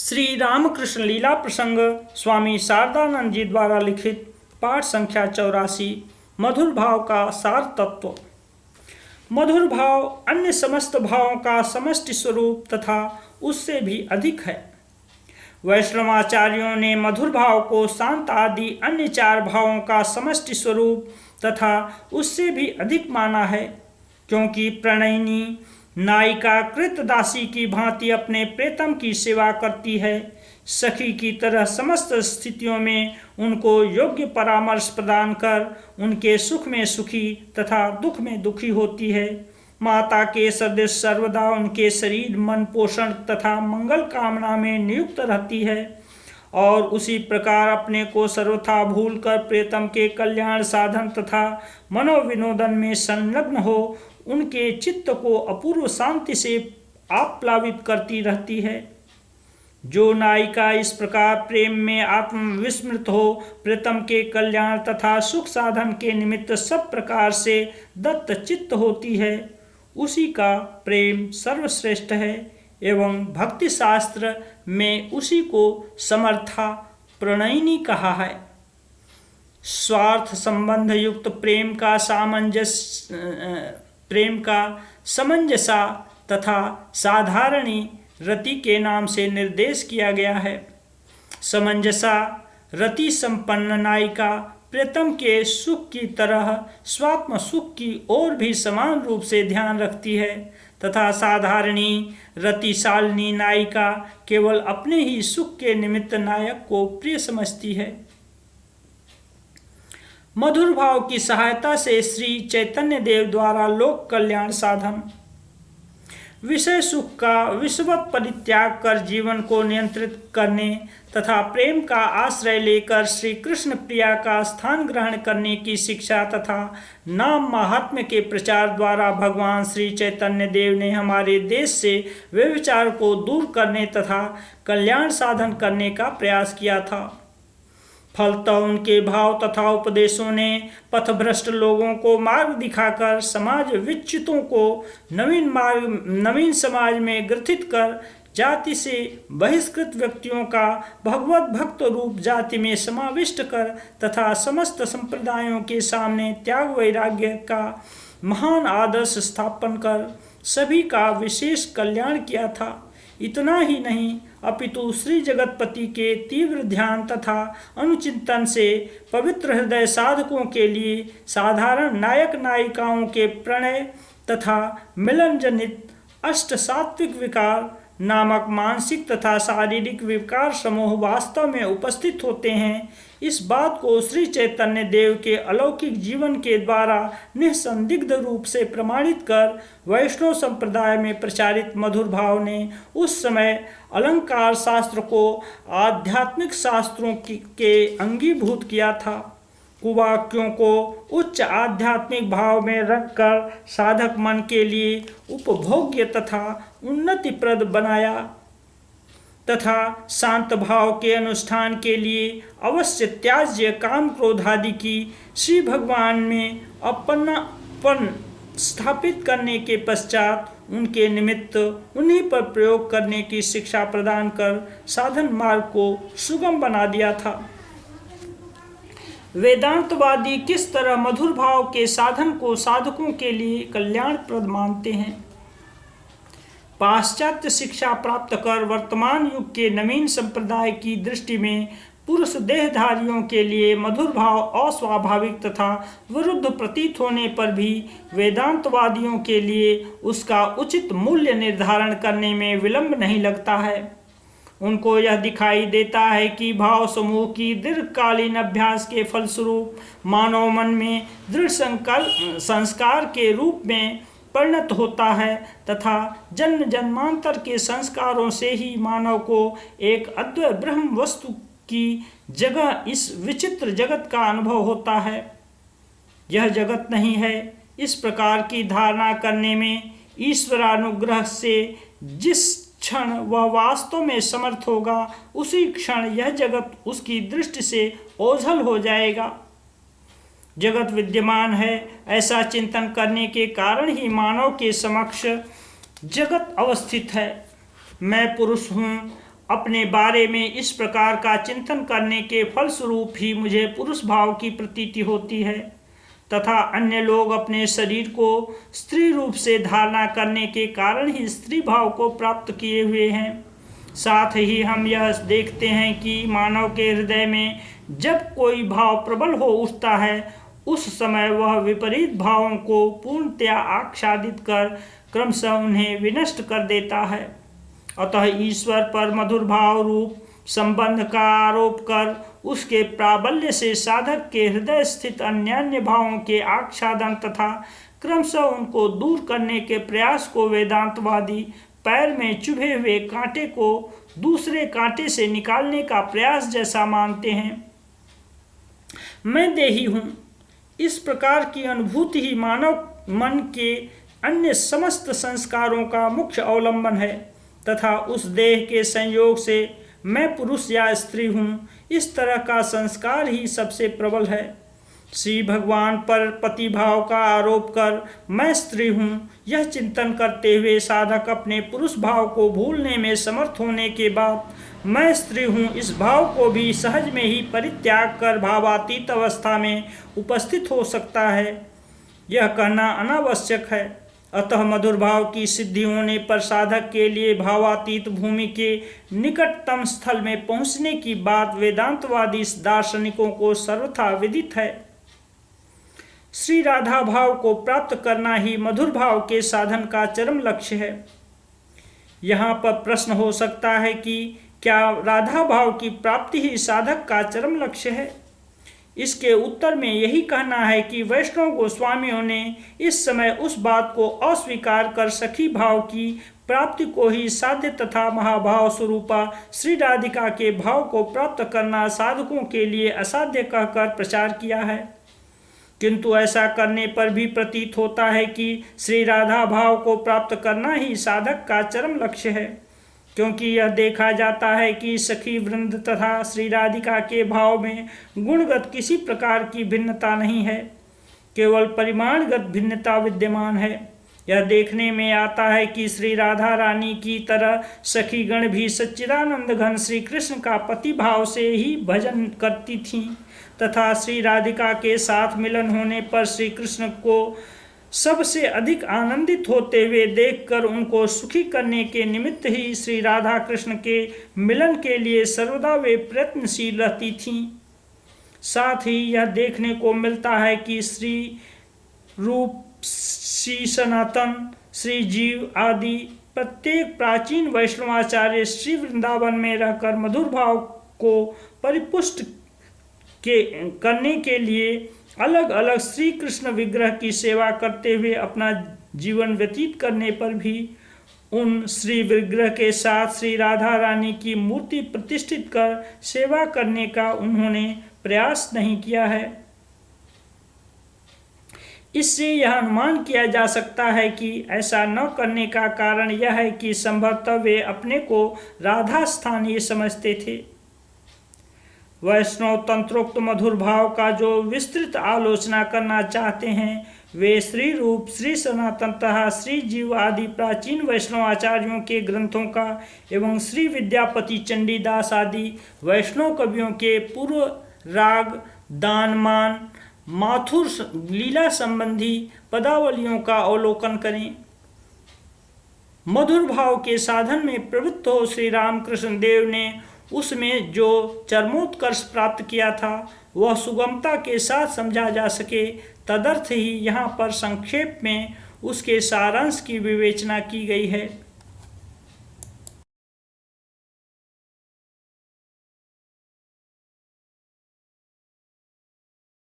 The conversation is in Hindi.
श्री रामकृष्ण लीला प्रसंग स्वामी शारदानंद जी द्वारा लिखित पाठ संख्या 84। मधुर भाव का सार तत्व। मधुर भाव अन्य समस्त भावों का समष्टि स्वरूप तथा उससे भी अधिक है। वैष्णवाचार्यों ने मधुर भाव को शांत आदि अन्य चार भावों का समष्टि स्वरूप तथा उससे भी अधिक माना है, क्योंकि प्रणयिनी नायिका कृतदासी की भांति अपने प्रेतम की सेवा करती है। सखी की तरह समस्त स्थितियों में उनको योग्य परामर्श प्रदान कर उनके सुख में सुखी तथा दुख में दुखी होती है। माता के सदृश सर्वदा उनके शरीर मन पोषण तथा मंगल कामना में नियुक्त रहती है और उसी प्रकार अपने को सर्वथा भूलकर प्रेतम के कल्याण साधन तथा मनोविनोदन में संलग्न हो उनके चित्त को अपूर्व शांति से आप्लावित करती रहती है। जो नायिका इस प्रकार प्रेम में आत्मविस्मृत हो प्रेतम के कल्याण तथा सुख साधन के निमित्त सब प्रकार से दत्त चित्त होती है, उसी का प्रेम सर्वश्रेष्ठ है एवं भक्ति शास्त्र में उसी को समर्था प्रणयिनी कहा है। स्वार्थ संबंध युक्त प्रेम का समंजसा तथा साधारणी रति के नाम से निर्देश किया गया है। समंजसा रति संपन्न नायिका प्रेतम के सुख की तरह स्वात्म सुख की ओर भी समान रूप से ध्यान रखती है तथा साधारणी रतिशालिनी नायिका केवल अपने ही सुख के निमित्त नायक को प्रिय समझती है। मधुर भाव की सहायता से श्री चैतन्य देव द्वारा लोक कल्याण साधन। विषय सुख का विषवत परित्याग कर जीवन को नियंत्रित करने तथा प्रेम का आश्रय लेकर श्री कृष्ण प्रिया का स्थान ग्रहण करने की शिक्षा तथा नाम महात्म्य के प्रचार द्वारा भगवान श्री चैतन्य देव ने हमारे देश से व्यभिचार को दूर करने तथा कल्याण साधन करने का प्रयास किया था। फलतः उनके भाव तथा उपदेशों ने पथभ्रष्ट लोगों को मार्ग दिखाकर समाज विच्युतों को नवीन समाज में ग्रथित कर जाति से बहिष्कृत व्यक्तियों का भगवत भक्त रूप जाति में समाविष्ट कर तथा समस्त संप्रदायों के सामने त्याग वैराग्य का महान आदर्श स्थापन कर सभी का विशेष कल्याण किया था। इतना ही नहीं अपितु श्री जगतपति के तीव्र ध्यान तथा अनुचिंतन से पवित्र हृदय साधकों के लिए साधारण नायक नायिकाओं के प्रणय तथा मिलन जनित अष्ट सात्विक विकार नामक मानसिक तथा शारीरिक विकार समूह वास्तव में उपस्थित होते हैं। इस बात को श्री चैतन्य देव के अलौकिक जीवन के द्वारा निसंदिग्ध रूप से प्रमाणित कर वैष्णव संप्रदाय में प्रचारित मधुर भाव ने उस समय अलंकार शास्त्र को आध्यात्मिक शास्त्रों के अंगीभूत किया था। कुवाक्यों को उच्च आध्यात्मिक भाव में रखकर साधक मन के लिए उपभोग्य तथा उन्नतिप्रद बनाया तथा शांत भाव के अनुष्ठान के लिए अवश्य त्याज्य काम क्रोधादि की श्री भगवान में अपनापन स्थापित करने के पश्चात उनके निमित्त उन्हीं पर प्रयोग करने की शिक्षा प्रदान कर साधन मार्ग को सुगम बना दिया था। वेदांतवादी किस तरह मधुर भाव के साधन को साधकों के लिए कल्याणप्रद मानते हैं। पाश्चात्य शिक्षा प्राप्त कर वर्तमान युग के नवीन संप्रदाय की दृष्टि में पुरुष देहधारियों के लिए मधुर भाव अस्वाभाविक तथा विरुद्ध प्रतीत होने पर भी वेदांतवादियों के लिए उसका उचित मूल्य निर्धारण करने में विलंब नहीं लगता है। उनको यह दिखाई देता है कि भाव समूह की दीर्घकालीन अभ्यास के फलस्वरूप मानव मन में दृढ़ संस्कार के रूप में परिणत होता है तथा जन्म जन्मांतर के संस्कारों से ही मानव को एक अद्वैत ब्रह्म वस्तु की जगह इस विचित्र जगत का अनुभव होता है। यह जगत नहीं है, इस प्रकार की धारणा करने में ईश्वरानुग्रह से जिस क्षण वह वास्तव में समर्थ होगा उसी क्षण यह जगत उसकी दृष्टि से ओझल हो जाएगा। जगत विद्यमान है ऐसा चिंतन करने के कारण ही मानव के समक्ष जगत अवस्थित है। मैं पुरुष हूँ, अपने बारे में इस प्रकार का चिंतन करने के फलस्वरूप ही मुझे पुरुष भाव की प्रतीति होती है तथा अन्य लोग अपने शरीर को स्त्री रूप से धारणा करने के कारण ही स्त्री भाव को प्राप्त किए हुए हैं। साथ ही हम यह देखते हैं कि मानव के हृदय में जब कोई भाव प्रबल हो उठता है उस समय वह विपरीत भावों को पूर्णतया आच्छादित कर क्रमशः उन्हें विनष्ट कर देता है। अतः ईश्वर पर मधुर भाव रूप संबंध का आरोप कर उसके प्राबल्य से साधक के हृदय स्थित अन्यान्य भावों के आच्छादन तथा क्रमशः उनको दूर करने के प्रयास को वेदांतवादी पैर में चुभे हुए कांटे को दूसरे कांटे से निकालने का प्रयास जैसा मानते हैं। मैं देही हूँ, इस प्रकार की अनुभूति ही मानव मन के अन्य समस्त संस्कारों का मुख्य अवलंबन है तथा उस देह के संयोग से मैं पुरुष या स्त्री हूँ, इस तरह का संस्कार ही सबसे प्रबल है। श्री भगवान पर पतिभाव का आरोप कर मैं स्त्री हूँ यह चिंतन करते हुए साधक अपने पुरुष भाव को भूलने में समर्थ होने के बाद मैं स्त्री हूँ इस भाव को भी सहज में ही परित्याग कर भावातीत अवस्था में उपस्थित हो सकता है। यह कहना अनावश्यक है। अतः मधुर भाव की सिद्धि होने पर साधक के लिए भावातीत भूमि के निकटतम स्थल में पहुँचने की बात वेदांतवादी दार्शनिकों को सर्वथा विदित है। श्री राधा भाव को प्राप्त करना ही मधुर भाव के साधन का चरम लक्ष्य है। यहाँ पर प्रश्न हो सकता है कि क्या राधा भाव की प्राप्ति ही साधक का चरम लक्ष्य है? इसके उत्तर में यही कहना है कि वैष्णव गोस्वामियों ने इस समय उस बात को अस्वीकार कर सखी भाव की प्राप्ति को ही साध्य तथा महाभाव स्वरूपा श्री राधिका के भाव को प्राप्त करना साधकों के लिए असाध्य कहकर प्रचार किया है। किंतु ऐसा करने पर भी प्रतीत होता है कि श्री राधा भाव को प्राप्त करना ही साधक का चरम लक्ष्य है, क्योंकि यह देखा जाता है कि सखी वृंद तथा श्री राधिका के भाव में गुणगत किसी प्रकार की भिन्नता नहीं है, केवल परिमाणगत भिन्नता विद्यमान है। यह देखने में आता है कि श्री राधा रानी की तरह सखी गण भी सच्चिदानंद घन श्री कृष्ण का पति भाव से ही भजन करती थीं तथा श्री राधिका के साथ मिलन होने पर श्री कृष्ण को सबसे अधिक आनंदित होते हुए देखकर उनको सुखी करने के निमित्त ही श्री राधा कृष्ण के मिलन के लिए सर्वदा वे प्रयत्नशील रहती थीं। साथ ही यह देखने को मिलता है कि श्री रूप, श्री सनातन, श्री जीव आदि प्रत्येक प्राचीन वैष्णवाचार्य श्री वृंदावन में रहकर मधुर भाव को परिपुष्ट करने के लिए अलग अलग श्री कृष्ण विग्रह की सेवा करते हुए अपना जीवन व्यतीत करने पर भी उन श्री विग्रह के साथ श्री राधा रानी की मूर्ति प्रतिष्ठित कर सेवा करने का उन्होंने प्रयास नहीं किया है। इससे यह अनुमान किया जा सकता है कि ऐसा न करने का कारण यह है कि संभवतः वे अपने को राधा स्थानीय समझते थे। वैष्णव तंत्रोक्त मधुर भाव का जो विस्तृत आलोचना करना चाहते हैं वे श्री रूप, श्री सनातन तथा श्री जीव आदि प्राचीन वैष्णव आचार्यों के ग्रंथों का एवं श्री विद्यापति चंडीदास आदि वैष्णव कवियों के पूर्व राग, दानमान, माथुर लीला संबंधी पदावलियों का अवलोकन करें। मधुर भाव के साधन में प्रवृत्त हो श्री रामकृष्ण देव ने उसमें जो चरमोत्कर्ष प्राप्त किया था वह सुगमता के साथ समझा जा सके, तदर्थ ही यहाँ पर संक्षेप में उसके सारांश की विवेचना की गई है।